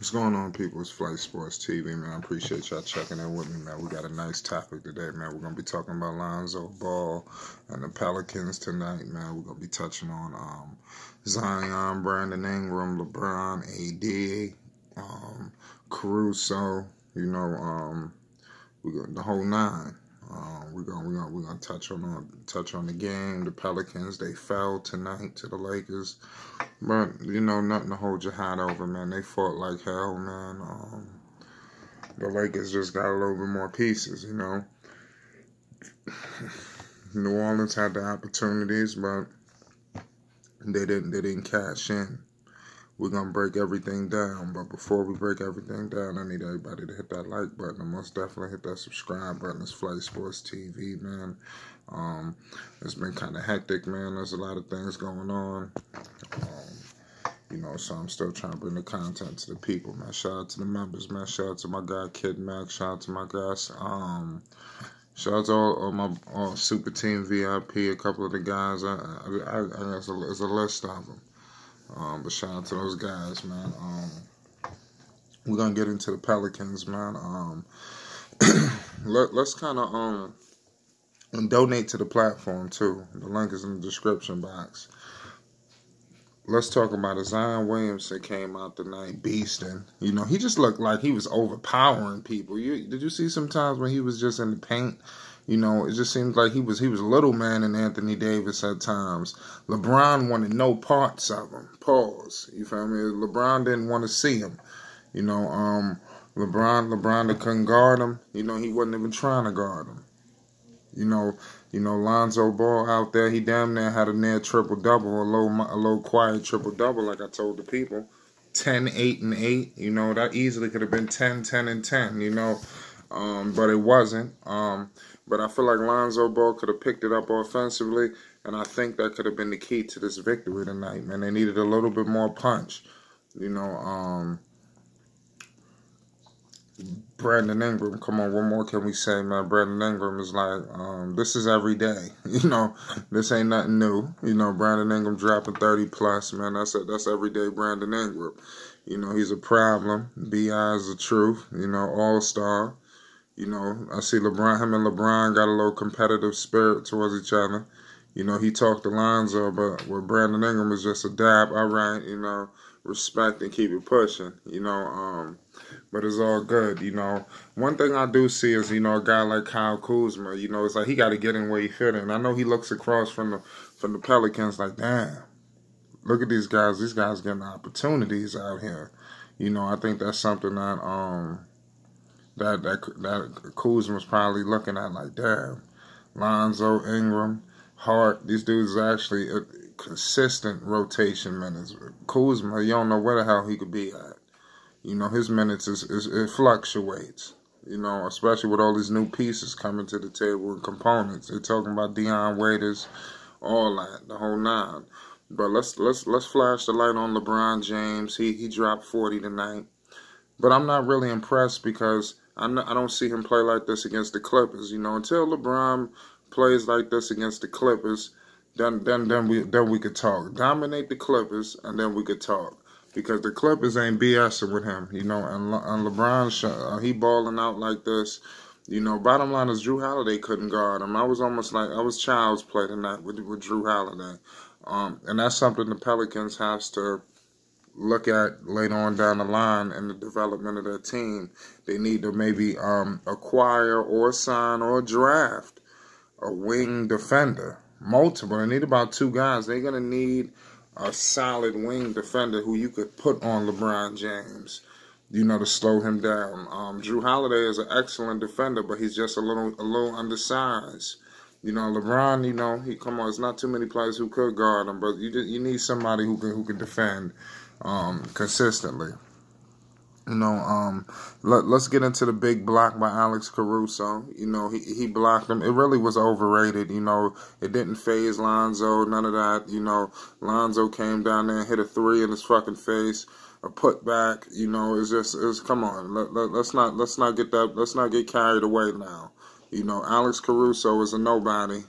What's going on, people? It's Flight Sports TV, man. I appreciate y'all checking in with me, man. We got a nice topic today, man. We're going to be talking about Lonzo Ball and the Pelicans tonight, man. We're going to be touching on Zion, Brandon Ingram, LeBron, AD, Caruso, we got the whole nine. We're gonna touch on the game. The Pelicans, they fell tonight to the Lakers, but nothing to hold your hat over, man. They fought like hell, man. The Lakers just got a little bit more pieces, New Orleans had the opportunities, but they didn't cash in. We're going to break everything down, but before we break everything down, I need everybody to hit that like button and most definitely hit that subscribe button. It's Flight Sports TV, man. It's been kind of hectic, man. There's a lot of things going on, so I'm still trying to bring the content to the people, man. Shout out to the members, man. Shout out to my guy, Kid Max. Shout out to my guys. Shout out to all Super Team VIP, a couple of the guys. I guess there's a list of them. But shout out to those guys, man. We're gonna get into the Pelicans, man. Let's kind of and donate to the platform too. The link is in the description box. Let's talk about it. Zion Williamson came out tonight beasting. He just looked like he was overpowering people. Did you see sometimes when he was just in the paint? It just seemed like he was little man in Anthony Davis at times. LeBron wanted no parts of him. Pause. You feel me? LeBron didn't want to see him. LeBron that couldn't guard him. He wasn't even trying to guard him. Lonzo Ball out there, he damn near had a near triple-double, a low quiet triple-double, like I told the people. 10, 8, and 8. That easily could have been 10, 10, and 10, but it wasn't. But I feel like Lonzo Ball could have picked it up offensively, and I think that could have been the key to this victory tonight, man. They needed a little bit more punch. Brandon Ingram, come on, what more can we say, man? Brandon Ingram is like, this is every day. This ain't nothing new. Brandon Ingram dropping 30+, man. That's everyday Brandon Ingram. He's a problem. B.I. is the truth. All-star. I see him and LeBron got a little competitive spirit towards each other. He talked to Lonzo, but with Brandon Ingram is just a dab. All right, respect and keep it pushing. But it's all good. One thing I do see is, a guy like Kyle Kuzma, it's like he got to get in where he fit in. I know he looks across from the Pelicans like, damn, look at these guys. These guys getting opportunities out here. I think that's something that Kuzma's probably looking at like, damn, Lonzo, Ingram, Hart, these dudes are actually a consistent rotation minutes. Kuzma, you don't know where the hell he could be at. His minutes it fluctuates. Especially with all these new pieces coming to the table and components. They're talking about Dion Waiters, all that, the whole nine. But let's flash the light on LeBron James. He dropped 40 tonight. But I'm not really impressed because I don't see him play like this against the Clippers. Until LeBron plays like this against the Clippers, then we could talk. Dominate the Clippers, and then we could talk. Because the Clippers ain't BSing with him, and LeBron, he balling out like this. Bottom line is Drew Holiday couldn't guard him. I was child's play tonight with Drew Holiday. And that's something the Pelicans has to look at later on down the line in the development of their team. They need to maybe acquire or sign or draft a wing defender. Multiple. They need about 2 guys. They're going to need a solid wing defender who you could put on LeBron James, to slow him down. Drew Holiday is an excellent defender, but he's just a little undersized. LeBron, it's not too many players who could guard him, but you need somebody who can defend consistently. Let's get into the big block by Alex Caruso. He blocked him. It really was overrated. It didn't faze Lonzo, none of that. Lonzo came down there and hit a 3 in his fucking face, a putback. Come on. Let's not get carried away now. Alex Caruso is a nobody.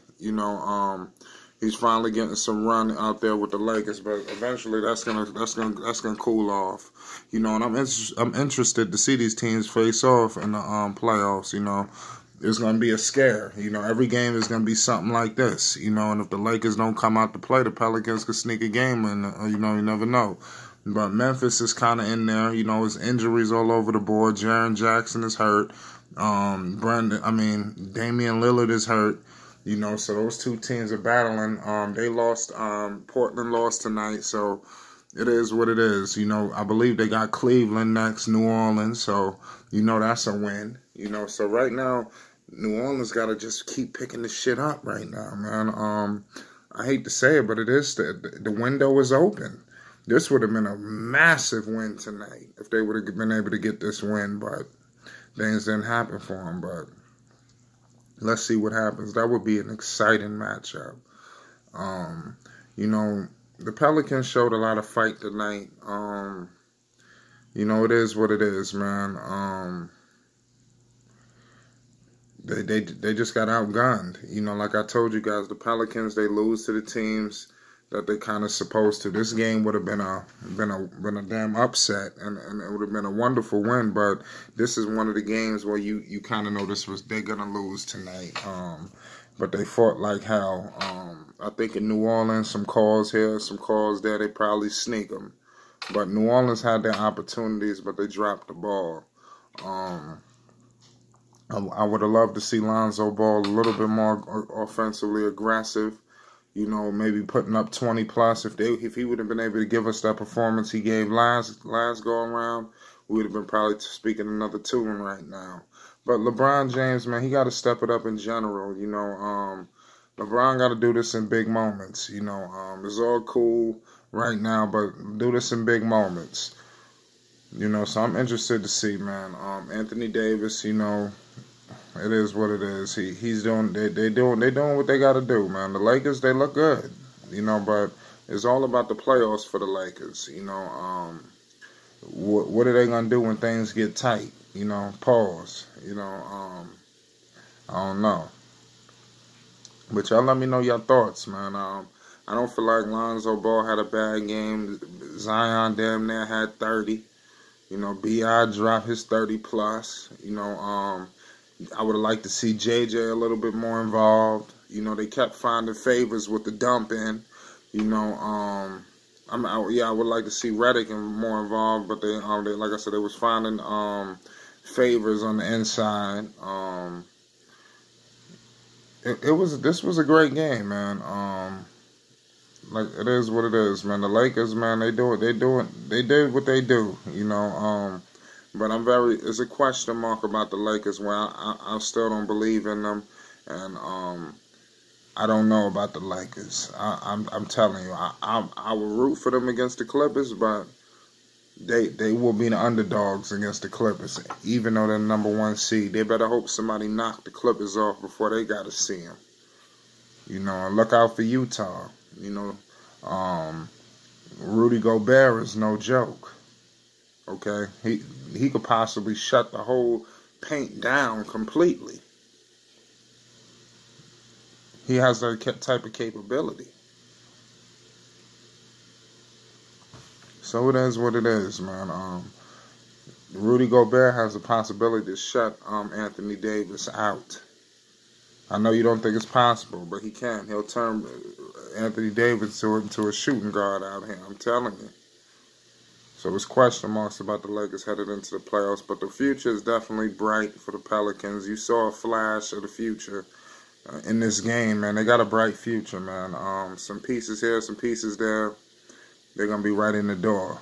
He's finally getting some run out there with the Lakers, but eventually that's gonna cool off, you know. And I'm interested to see these teams face off in the playoffs. You know, it's gonna be a scare. You know, every game is gonna be something like this. You know, and if the Lakers don't come out to play, the Pelicans could sneak a game in. You know, you never know. But Memphis is kind of in there. You know, his injuries all over the board. Jaren Jackson is hurt. Damian Lillard is hurt. You know, so those two teams are battling. They lost. Portland lost tonight, so it is what it is. You know, I believe they got Cleveland next, New Orleans, so you know that's a win. You know, so right now, New Orleans got to just keep picking the shit up right now, man. I hate to say it, but it is the window is open. This would have been a massive win tonight if they would have been able to get this win, but things didn't happen for them. But let's see what happens. That would be an exciting matchup. You know, the Pelicans showed a lot of fight tonight. You know, it is what it is, man. They just got outgunned. You know, like I told you guys, the Pelicans, they lose to the teams that they kind of supposed to. This game would have been a damn upset, and it would have been a wonderful win. But this is one of the games where you kind of know they're gonna lose tonight. But they fought like hell. I think in New Orleans, some calls here, some calls there, they probably sneak them. But New Orleans had their opportunities, but they dropped the ball. I would have loved to see Lonzo Ball a little bit more offensively aggressive. You know, maybe putting up 20 plus. If he would have been able to give us that performance he gave last go around, we would have been probably speaking another tune right now. But LeBron James, man, he got to step it up in general. You know, LeBron got to do this in big moments. You know, it's all cool right now, but do this in big moments. You know, so I'm interested to see, man. Anthony Davis, you know, it is what it is. He's doing. They doing what they got to do, man. The Lakers, they look good, you know, but it's all about the playoffs for the Lakers. You know, what are they gonna do when things get tight? You know, pause. You know, I don't know. But y'all let me know your thoughts, man. I don't feel like Lonzo Ball had a bad game. Zion damn near had 30. You know, B.I. dropped his 30 plus. You know, I would have liked to see JJ a little bit more involved. You know, they kept finding favors with the dump in. You know, I would like to see Redick more involved, but they like I said, they was finding favors on the inside. This was a great game, man. Like it is what it is, man. The Lakers, man, they did what they do, you know. But it's a question mark about the Lakers where I still don't believe in them, and I don't know about the Lakers. I'm telling you, I will root for them against the Clippers, but they will be the underdogs against the Clippers, even though they're the #1 seed. They better hope somebody knock the Clippers off before they got to see them. You know, and look out for Utah. You know, Rudy Gobert is no joke. Okay, he could possibly shut the whole paint down completely. He has that type of capability. So it is what it is, man. Rudy Gobert has the possibility to shut Anthony Davis out. I know you don't think it's possible, but he can. He'll turn Anthony Davis into a shooting guard out here. I'm telling you. So it's question marks about the Lakers headed into the playoffs, but the future is definitely bright for the Pelicans. You saw a flash of the future in this game, man. They got a bright future, man. Some pieces here, some pieces there. They're going to be right in the door.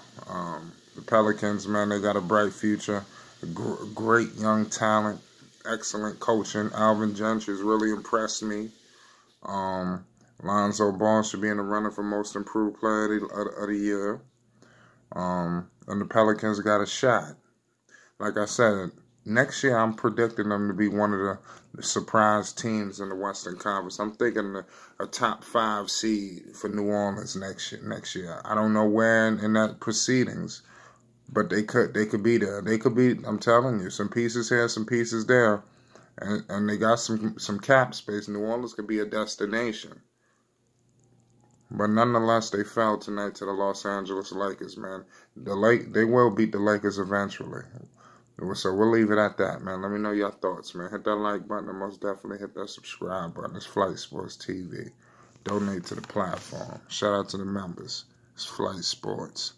The Pelicans, man, they got a bright future. Great young talent. Excellent coaching. Alvin Gentry's really impressed me. Lonzo Ball should be in the running for most improved player of the year. And the Pelicans got a shot. Like I said, next year I'm predicting them to be one of the surprise teams in the Western Conference. I'm thinking a top 5 seed for New Orleans next year. I don't know where in that proceedings, but they could be there. They could be. I'm telling you, some pieces here, some pieces there, and they got some cap space. New Orleans could be a destination. But nonetheless, they fell tonight to the Los Angeles Lakers, man. They will beat the Lakers eventually. So we'll leave it at that, man. Let me know your thoughts, man. Hit that like button and most definitely hit that subscribe button. It's Flight Sports TV. Donate to the platform. Shout out to the members. It's Flight Sports.